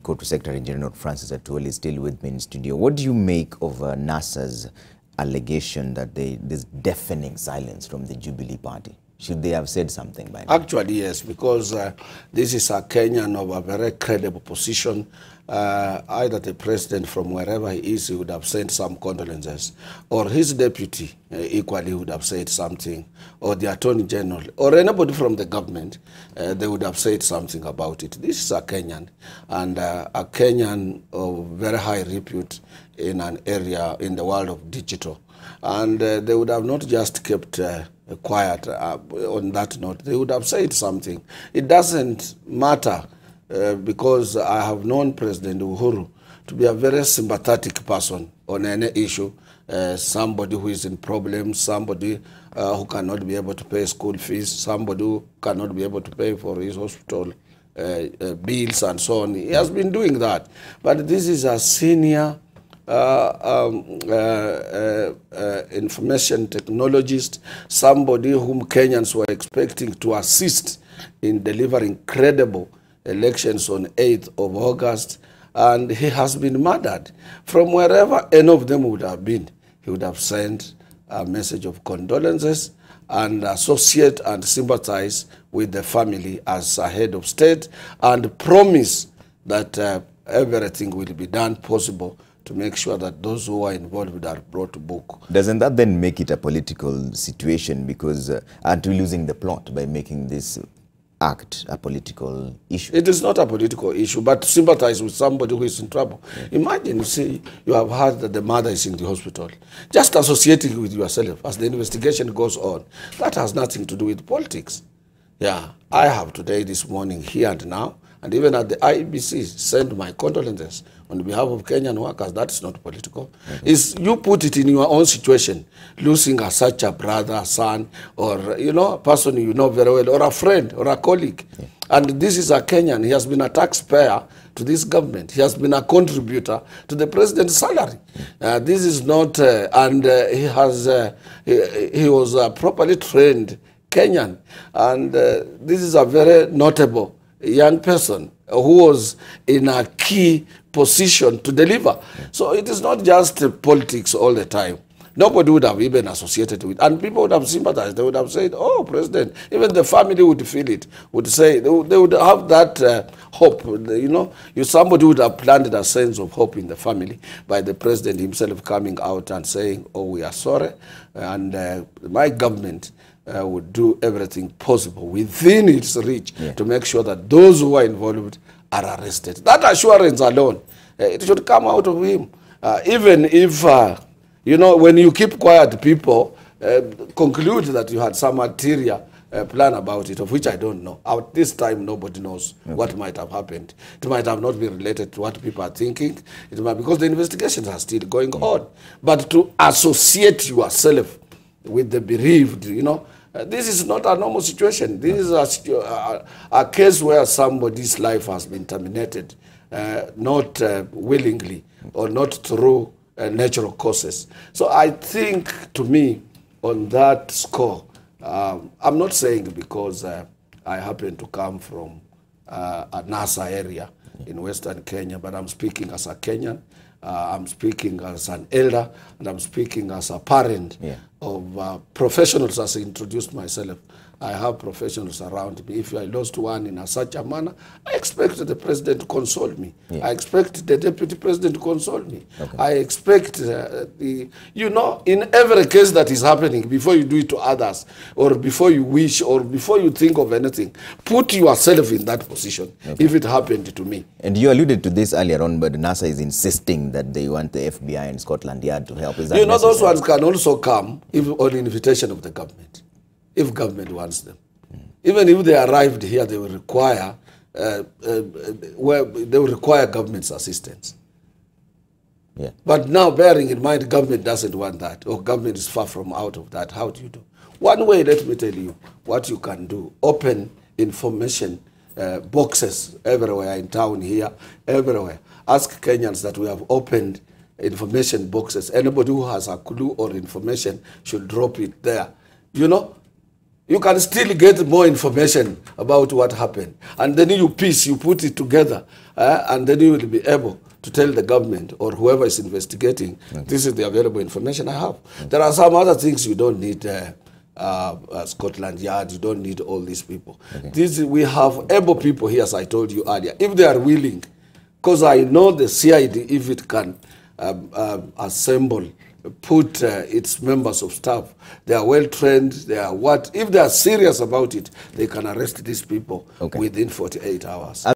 Corporate Secretary General Francis Atwoli is still with me in studio. What do you make of NASA's allegation that there's deafening silence from the Jubilee Party? Should they have said something by now? Actually, yes, because this is a Kenyan of a very credible position. Either the president from wherever he is, he would have sent some condolences, or his deputy equally would have said something, or the Attorney General, or anybody from the government, they would have said something about it. This is a Kenyan, and a Kenyan of very high repute in an area in the world of digital. And they would have not just kept quiet on that note. They would have said something. It doesn't matter because I have known President Uhuru to be a very sympathetic person on any issue. Somebody who is in problems, somebody who cannot be able to pay school fees, somebody who cannot be able to pay for his hospital bills and so on. He has been doing that. But this is a senior information technologist, somebody whom Kenyans were expecting to assist in delivering credible elections on 8th of August, and he has been murdered. From wherever any of them would have been, he would have sent a message of condolences and associate and sympathize with the family as a head of state, and promise that everything will be done possible to make sure that those who are involved are brought to book. Doesn't that then make it a political situation, because aren't we losing the plot by making this act a political issue? It is not a political issue, but to sympathize with somebody who is in trouble. Yeah. Imagine, say, you have heard that the mother is in the hospital. Just associating with yourself as the investigation goes on. That has nothing to do with politics. Yeah, I have today, this morning, here and now, and even at the IBC, send my condolences on behalf of Kenyan workers. That's not political. Is you put it in your own situation, losing such a brother, son, or a person you know very well, or a friend, or a colleague. Yeah. And this is a Kenyan. He has been a taxpayer to this government. He has been a contributor to the president's salary. This is not, he was a properly trained Kenyan, and this is a very notable young person who was in a key position to deliver. So it is not just politics all the time. Nobody would have even associated with, and people would have sympathized. They would have said, oh, President, even the family would feel it, would say, they would have that hope. Somebody would have planted a sense of hope in the family by the president himself coming out and saying, oh, we are sorry, and my government would do everything possible within its reach to make sure that those who are involved are arrested. That assurance alone, it should come out of him. Even if, when you keep quiet, people conclude that you had some ulterior plan about it, of which I don't know. At this time, nobody knows what might have happened. It might have not been related to what people are thinking. It might, because the investigations are still going on. But to associate yourself with the bereaved, this is not a normal situation. This is a case where somebody's life has been terminated, not willingly or not through natural causes. So I think, to me, on that score, I'm not saying because I happen to come from a NASA area in Western Kenya, but I'm speaking as a Kenyan. I'm speaking as an elder, and I'm speaking as a parent of professionals. As I introduced myself, I have professionals around me. If I lost one in such a manner, I expect the president to console me. I expect the deputy president to console me. I expect in every case that is happening, before you do it to others, or before you wish, or before you think of anything, put yourself in that position, if it happened to me. And you alluded to this earlier on, but NASA is insisting that they want the FBI and Scotland Yard to help. Is that necessary? Those ones can also come if on invitation of the government, if government wants them. Even if they arrived here, they will require government's assistance. Yeah. But now, bearing in mind, government doesn't want that, or government is far from out of that. How do you do? One way, let me tell you what you can do: open information boxes everywhere in town here, everywhere. Ask Kenyans that we have opened information boxes. Anybody who has a clue or information should drop it there. you can still get more information about what happened. And then you put it together, and then you will be able to tell the government or whoever is investigating, this is the available information I have. There are some other things you don't need Scotland Yard, you don't need all these people. We have able people here, as I told you earlier, if they are willing, because I know the CID, if it can assemble, put its members of staff, they are well trained, they are if they are serious about it, they can arrest these people within 48 hours.